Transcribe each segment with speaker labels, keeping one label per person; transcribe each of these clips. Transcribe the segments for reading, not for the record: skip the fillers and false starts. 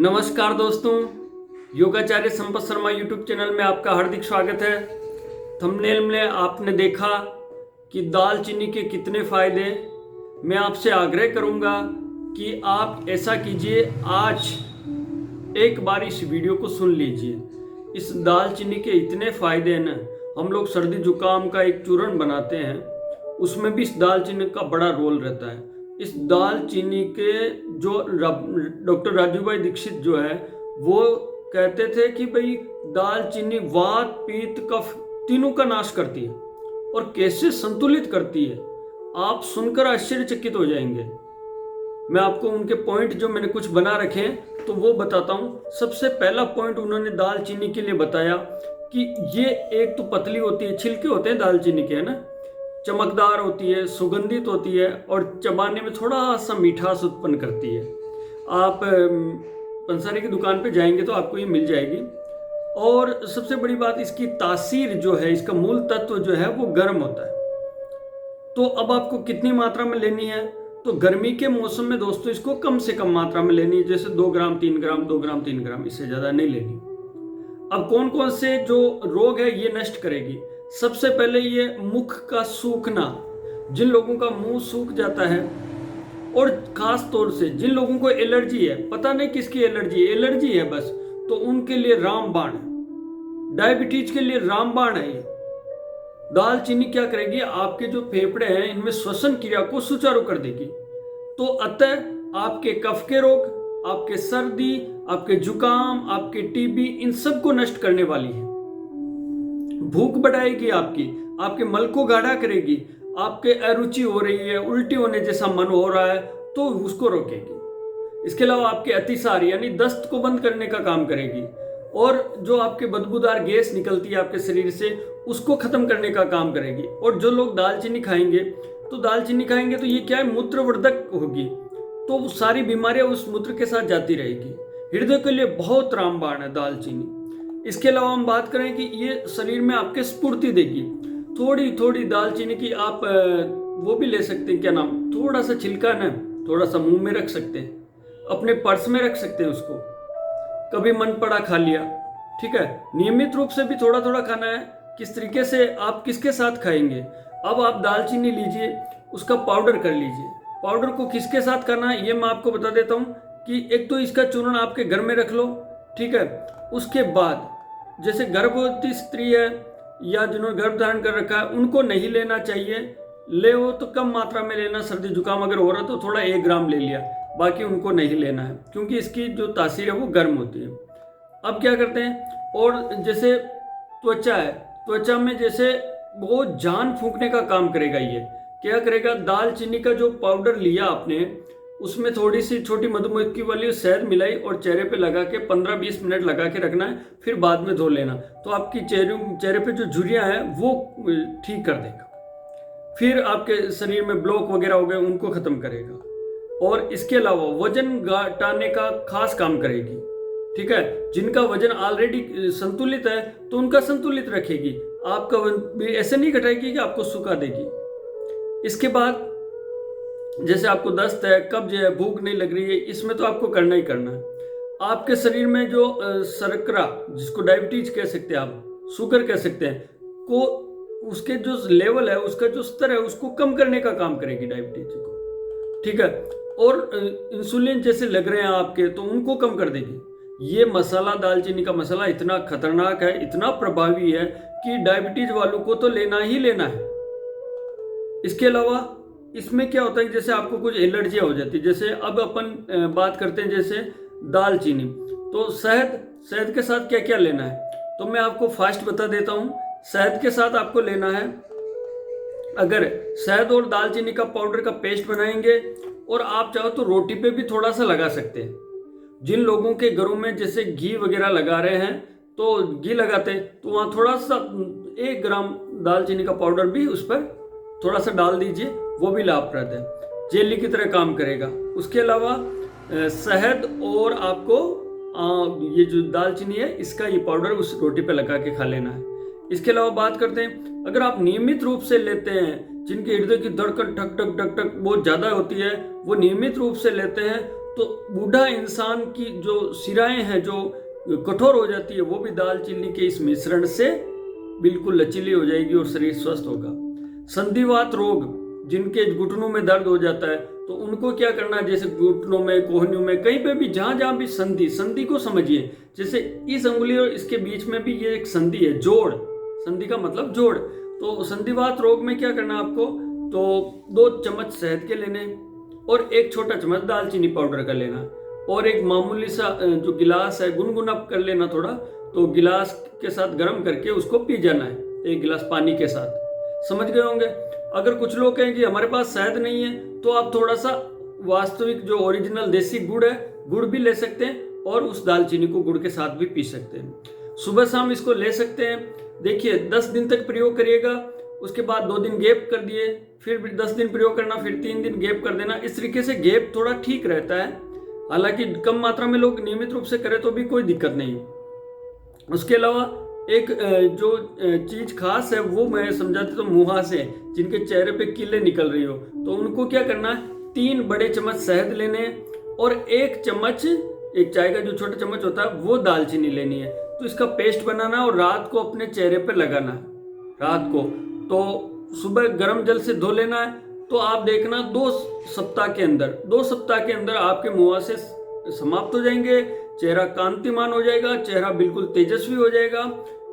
Speaker 1: नमस्कार दोस्तों, योगाचार्य Sampat Sharma YouTube channel में आपका हार्दिक स्वागत है। थंबनेल में आपने देखा कि दालचीनी के कितने फायदे। मैं आपसे आग्रह करूंगा कि आप ऐसा कीजिए, आज एक बार इस वीडियो को सुन लीजिए। इस दालचीनी के इतने फायदे हैं ना। हम लोग सर्दी जुकाम का एक चूर्ण बनाते हैं, उसमें भी इस दालचीनी का बड़ा रोल रहता है। इस दालचीनी के जो डॉक्टर राजू भाई दीक्षित जो है वो कहते थे कि भाई दालचीनी वात पित्त कफ तीनों का नाश करती है और कैसे संतुलित करती है, आप सुनकर आश्चर्यचकित हो जाएंगे। मैं आपको उनके पॉइंट जो मैंने कुछ बना रखे हैं तो वो बताता हूँ। सबसे पहला पॉइंट उन्होंने दालचीनी के लिए बताया कि ये एक तो पतली होती है, छिलके होते हैं दालचीनी के, है ना, चमकदार होती है, सुगंधित होती है और चबाने में थोड़ा सा मिठास उत्पन्न करती है। आप पंसारी की दुकान पे जाएंगे तो आपको ये मिल जाएगी। और सबसे बड़ी बात, इसकी तासीर जो है, इसका मूल तत्व जो है वो गर्म होता है। तो अब आपको कितनी मात्रा में लेनी है, तो गर्मी के मौसम में दोस्तों इसको कम से कम मात्रा में लेनी है, जैसे 2 ग्राम 3 ग्राम 2 ग्राम 3 ग्राम, इससे ज़्यादा नहीं लेनी। अब कौन कौन से जो रोग है ये नष्ट करेगी। सबसे पहले ये मुख का सूखना, जिन लोगों का मुंह सूख जाता है और खास तौर से जिन लोगों को एलर्जी है, पता नहीं किसकी एलर्जी है बस, तो उनके लिए रामबाण है। डायबिटीज के लिए रामबाण है ये। दालचीनी क्या करेगी, आपके जो फेफड़े हैं इनमें श्वसन क्रिया को सुचारू कर देगी। तो अतः आपके कफ के रोग, आपके सर्दी, आपके जुकाम, आपके टीबी, इन सब को नष्ट करने वाली है। भूख बढ़ाएगी आपके मल को गाढ़ा करेगी। आपके अरुचि हो रही है, उल्टी होने जैसा मन हो रहा है तो उसको रोकेगी। इसके अलावा आपके अतिसार यानी दस्त को बंद करने का काम करेगी। और जो आपके बदबूदार गैस निकलती है आपके शरीर से, उसको खत्म करने का काम करेगी। और जो लोग दालचीनी खाएंगे तो ये क्या है, मूत्रवर्धक होगी, तो सारी बीमारियां उस मूत्र के साथ जाती रहेगी। हृदय के लिए बहुत रामबाण है दालचीनी। इसके अलावा हम बात करें कि ये शरीर में आपके स्फूर्ति देगी। थोड़ी थोड़ी दालचीनी की आप वो भी ले सकते हैं, क्या नाम, थोड़ा सा छिलका ना, थोड़ा सा मुंह में रख सकते हैं, अपने पर्स में रख सकते हैं उसको, कभी मन पड़ा खा लिया, ठीक है। नियमित रूप से भी थोड़ा थोड़ा खाना है। किस तरीके से, आप किसके साथ खाएंगे। अब आप दालचीनी लीजिए, उसका पाउडर कर लीजिए। पाउडर को किसके साथ करना है ये मैं आपको बता देता हूँ कि एक तो इसका चूर्ण आपके घर में रख लो, ठीक है। उसके बाद जैसे गर्भवती स्त्री है या जिन्होंने गर्भ धारण कर रखा है, उनको नहीं लेना चाहिए। ले हो तो कम मात्रा में लेना। सर्दी जुकाम अगर हो रहा तो थोड़ा 1 ग्राम ले लिया, बाकी उनको नहीं लेना है, क्योंकि इसकी जो तासीर है वो गर्म होती है। अब क्या करते हैं, और जैसे त्वचा है, त्वचा में जैसे वो जान फूंकने का काम करेगा। ये क्या करेगा, दालचीनी का जो पाउडर लिया आपने, उसमें थोड़ी सी छोटी मधुमक्खी वाली शहद मिलाई और चेहरे पे लगा के 15-20 मिनट लगा के रखना है, फिर बाद में धो लेना। तो आपकी चेहरे पे जो झुर्रियां हैं वो ठीक कर देगा। फिर आपके शरीर में ब्लॉक वगैरह हो गए उनको खत्म करेगा। और इसके अलावा वजन घटाने का खास काम करेगी, ठीक है। जिनका वजन ऑलरेडी संतुलित है तो उनका संतुलित रखेगी, आपका वजन ऐसे नहीं घटाएगी कि आपको सुखा देगी। इसके बाद जैसे आपको दस्त है, कब्ज है, भूख नहीं लग रही है, इसमें तो आपको करना ही करना है। आपके शरीर में जो शर्करा, जिसको डायबिटीज कह सकते हैं आप, शुगर कह सकते हैं, को उसके जो लेवल है, उसका जो स्तर है, उसको कम करने का काम करेगी डायबिटीज को, ठीक है। और इंसुलिन जैसे लग रहे हैं आपके, तो उनको कम कर देगी। ये मसाला, दालचीनी का मसाला इतना खतरनाक है, इतना प्रभावी है कि डायबिटीज वालों को तो लेना ही लेना है। इसके अलावा इसमें क्या होता है, जैसे आपको कुछ एलर्जियां हो जाती है, जैसे अब अपन बात करते हैं जैसे दालचीनी, तो शहद के साथ क्या क्या लेना है, तो मैं आपको फास्ट बता देता हूं। शहद के साथ आपको लेना है, अगर शहद और दालचीनी का पाउडर का पेस्ट बनाएंगे, और आप चाहो तो रोटी पे भी थोड़ा सा लगा सकते हैं। जिन लोगों के घरों में जैसे घी वगैरह लगा रहे हैं, तो घी लगाते हैं तो वहाँ थोड़ा सा 1 ग्राम दालचीनी का पाउडर भी उस पर थोड़ा सा डाल दीजिए, वो भी लाभप्रद है, जेली की तरह काम करेगा। उसके अलावा शहद और आपको ये जो दालचीनी है इसका ये पाउडर उस रोटी पे लगा के खा लेना है। इसके अलावा बात करते हैं, अगर आप नियमित रूप से लेते हैं, जिनके हृदय की धड़कन ठक ठक ठक ठक बहुत ज़्यादा होती है, वो नियमित रूप से लेते हैं, तो बूढ़ा इंसान की जो शिराएं हैं जो कठोर हो जाती है, वो भी दालचीनी के इस मिश्रण से बिल्कुल लचीली हो जाएगी और शरीर स्वस्थ होगा। संधिवात रोग, जिनके घुटनों में दर्द हो जाता है, तो उनको क्या करना है, जैसे घुटनों में, कोहनियों में, कहीं पे भी जहां जहां भी संधि को समझिए, जैसे इस अंगुली और इसके बीच में भी ये एक संधि है, जोड़, संधि का मतलब जोड़। तो संधिवात रोग में क्या करना है आपको, तो 2 चम्मच शहद के लेने और 1 छोटा चम्मच दालचीनी पाउडर का लेना और एक मामूली सा जो गिलास है गुनगुना कर लेना थोड़ा, तो गिलास के साथ गर्म करके उसको पी जाना है 1 गिलास पानी के साथ। समझ गए होंगे। अगर कुछ लोग कहें कि हमारे पास शहद नहीं है, तो आप थोड़ा सा वास्तविक जो ओरिजिनल देसी गुड़ है, गुड़ भी ले सकते हैं और उस दालचीनी को गुड़ के साथ भी पी सकते हैं। सुबह शाम इसको ले सकते हैं। देखिए 10 दिन तक प्रयोग करिएगा, उसके बाद 2 दिन गैप कर दिए, फिर 10 दिन प्रयोग करना, फिर 3 दिन गैप कर देना। इस तरीके से गैप थोड़ा ठीक रहता है। हालांकि कम मात्रा में लोग नियमित रूप से करें तो भी कोई दिक्कत नहीं। उसके अलावा एक जो चीज खास है वो मैं समझाता हूँ, मुहासे, जिनके चेहरे पे कीले निकल रही हो, तो उनको क्या करना है, 3 बड़े चम्मच शहद लेने और 1 चम्मच, 1 चाय का जो छोटा चम्मच होता है वो दालचीनी लेनी है। तो इसका पेस्ट बनाना और रात को अपने चेहरे पे लगाना है, रात को। तो सुबह गर्म जल से धो लेना है। तो आप देखना 2 सप्ताह के अंदर आपके मुहासे समाप्त हो जाएंगे, चेहरा कांतिमान हो जाएगा, चेहरा बिल्कुल तेजस्वी हो जाएगा।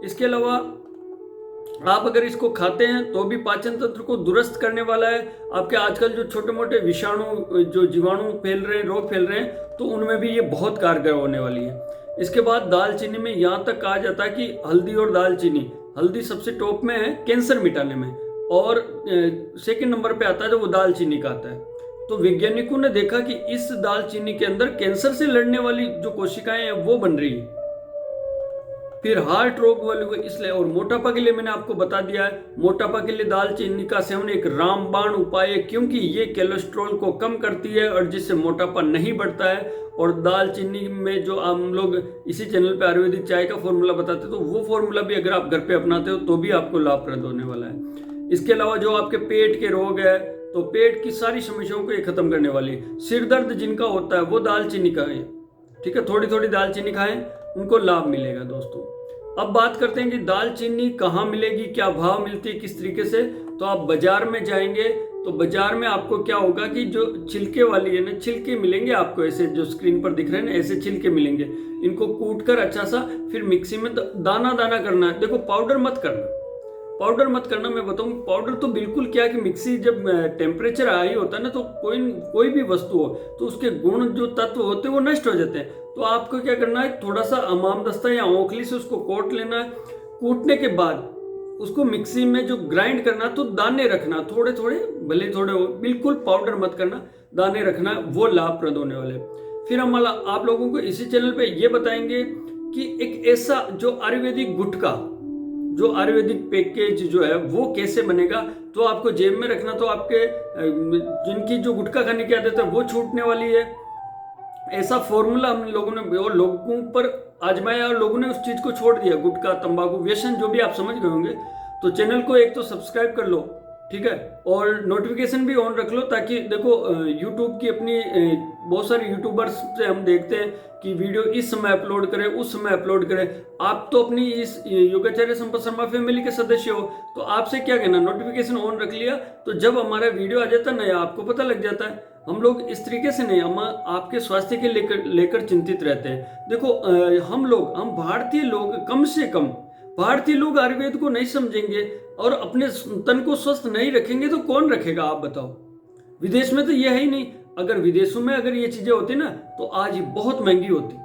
Speaker 1: इसके अलावा आप अगर इसको खाते हैं तो भी पाचन तंत्र को दुरुस्त करने वाला है। आपके आजकल जो छोटे मोटे विषाणु, जो जीवाणु फैल रहे हैं, रोग फैल रहे हैं, तो उनमें भी ये बहुत कारगर होने वाली है। इसके बाद दालचीनी में यहाँ तक कहा जाता है कि हल्दी और दालचीनी, हल्दी सबसे टॉप में है कैंसर मिटाने में, और सेकंड नंबर पे आता है जो वो दालचीनी का आता है। तो वैज्ञानिकों ने देखा कि इस दालचीनी के अंदर कैंसर से लड़ने वाली जो कोशिकाएं हैं वो बन रही है। फिर हार्ट रोग वाले को इसलिए, और मोटापा के लिए मैंने आपको बता दिया है, मोटापा के लिए दालचीनी का सेवन एक रामबाण उपाय है, क्योंकि ये कोलेस्ट्रॉल को कम करती है और जिससे मोटापा नहीं बढ़ता है। और दालचीनी में जो हम लोग इसी चैनल पे आयुर्वेदिक चाय का फॉर्मूला बताते हैं, तो वो फॉर्मूला भी अगर आप घर पे अपनाते हो तो भी आपको लाभप्रद होने वाला है। इसके अलावा जो आपके पेट के रोग है, तो पेट की सारी समस्याओं को ये खत्म करने वाली। सिर दर्द जिनका होता है वो दालचीनी खाएं, ठीक है, थोड़ी थोड़ी दालचीनी खाएं, उनको लाभ मिलेगा दोस्तों। अब बात करते हैं कि दालचीनी कहाँ मिलेगी, क्या भाव मिलती है, किस तरीके से। तो आप बाजार में जाएंगे तो बाजार में आपको क्या होगा कि जो छिलके वाली है ना, छिलके मिलेंगे आपको, ऐसे जो स्क्रीन पर दिख रहे हैं ना, ऐसे छिलके मिलेंगे। इनको कूट कर अच्छा सा फिर मिक्सी में दाना दाना करना है। देखो पाउडर मत करना, पाउडर मत करना। मैं बताऊं पाउडर तो बिल्कुल क्या कि मिक्सी जब टेम्परेचर हाई होता है ना, तो कोई भी वस्तु हो तो उसके गुण जो तत्व होते हैं वो नष्ट हो जाते हैं। तो आपको क्या करना है, थोड़ा सा हमामदस्ता या औंखली से उसको कोट लेना है। कूटने के बाद उसको मिक्सी में जो ग्राइंड करना, तो दाने रखना थोड़े थोड़े, भले थोड़े हो, बिल्कुल पाउडर मत करना, दाने रखना, वो लाभप्रद होने वाले। फिर हम आप लोगों को इसी चैनल पे ये बताएंगे कि एक ऐसा जो आयुर्वेदिक गुटखा, जो आयुर्वेदिक पैकेज जो है वो कैसे बनेगा। तो आपको जेब में रखना, तो आपके जिनकी जो गुटखा खाने की आदत है वो छूटने वाली है। ऐसा फॉर्मूला हम लोगों ने और लोगों पर आजमाया और लोगों ने उस चीज को छोड़ दिया, गुटखा, तंबाकू, व्यसन, जो भी आप समझ गए होंगे। तो चैनल को एक तो सब्सक्राइब कर लो, ठीक है, और नोटिफिकेशन भी ऑन रख लो, ताकि देखो यूट्यूब की अपनी बहुत सारे यूट्यूबर्स से हम देखते हैं कि वीडियो इस समय अपलोड करें, उस समय अपलोड करें। आप तो अपनी इस योगाचार्य संपत शर्मा फैमिली के सदस्य हो, तो आपसे क्या कहना, नोटिफिकेशन ऑन रख लिया, तो जब हमारा वीडियो आ जाता है नया आपको पता लग जाता है। हम लोग इस तरीके से नहीं, हम आपके स्वास्थ्य के लेकर चिंतित रहते हैं। देखो हम भारतीय लोग, कम से कम भारतीय लोग आयुर्वेद को नहीं समझेंगे और अपने तन को स्वस्थ नहीं रखेंगे तो कौन रखेगा, आप बताओ। विदेश में तो ये है ही नहीं। अगर विदेशों में अगर ये चीजें होती ना, तो आज ये बहुत महंगी होती।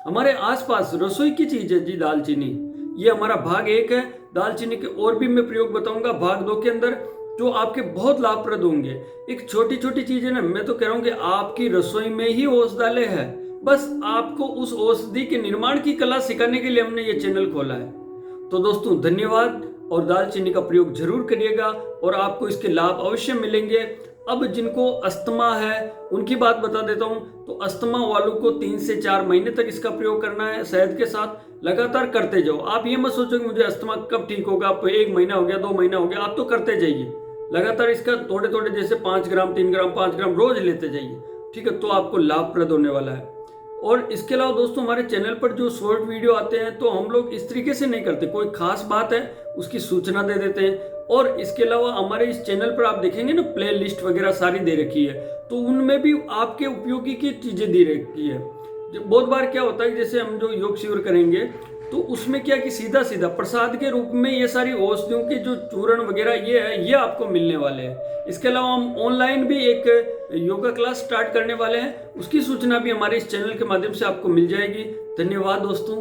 Speaker 1: हमारे आसपास रसोई की चीज है जी दालचीनी। ये हमारा भाग 1 है। दालचीनी के और भी मैं प्रयोग बताऊंगा भाग 2 के अंदर, जो आपके बहुत लाभप्रद होंगे। एक छोटी छोटी चीज है ना, मैं तो कह रहा हूं कि आपकी रसोई में ही औषधालय है। बस आपको उस औषधि के निर्माण की कला सिखाने के लिए हमने ये चैनल खोला है। तो दोस्तों धन्यवाद, और दालचीनी का प्रयोग जरूर करिएगा और आपको इसके लाभ अवश्य मिलेंगे। अब जिनको अस्थमा है उनकी बात बता देता हूं। तो अस्थमा वालों को 3 से 4 महीने तक इसका प्रयोग करना है, शहद के साथ लगातार करते जाओ। आप ये मत सोचो कि मुझे अस्थमा कब ठीक होगा, आप 1 महीना हो गया, 2 महीना हो गया, आप तो करते जाइए लगातार इसका, थोड़े थोड़े, जैसे 5 ग्राम, 3 ग्राम, 5 ग्राम रोज लेते जाइए, ठीक है, तो आपको लाभप्रद होने वाला है। और इसके अलावा दोस्तों हमारे चैनल पर जो शॉर्ट वीडियो आते हैं तो हम लोग इस तरीके से नहीं करते, कोई खास बात है उसकी सूचना दे देते हैं। और इसके अलावा हमारे इस चैनल पर आप देखेंगे ना, प्ले लिस्ट वगैरह सारी दे रखी है, तो उनमें भी आपके उपयोगी की चीजें दी रखी है। बहुत बार क्या होता है, जैसे हम जो योग शिविर करेंगे तो उसमें क्या कि सीधा सीधा प्रसाद के रूप में ये सारी औषधियों के जो चूर्ण वगैरह ये है, ये आपको मिलने वाले हैं। इसके अलावा हम ऑनलाइन भी एक योगा क्लास स्टार्ट करने वाले हैं, उसकी सूचना भी हमारे इस चैनल के माध्यम से आपको मिल जाएगी। धन्यवाद दोस्तों।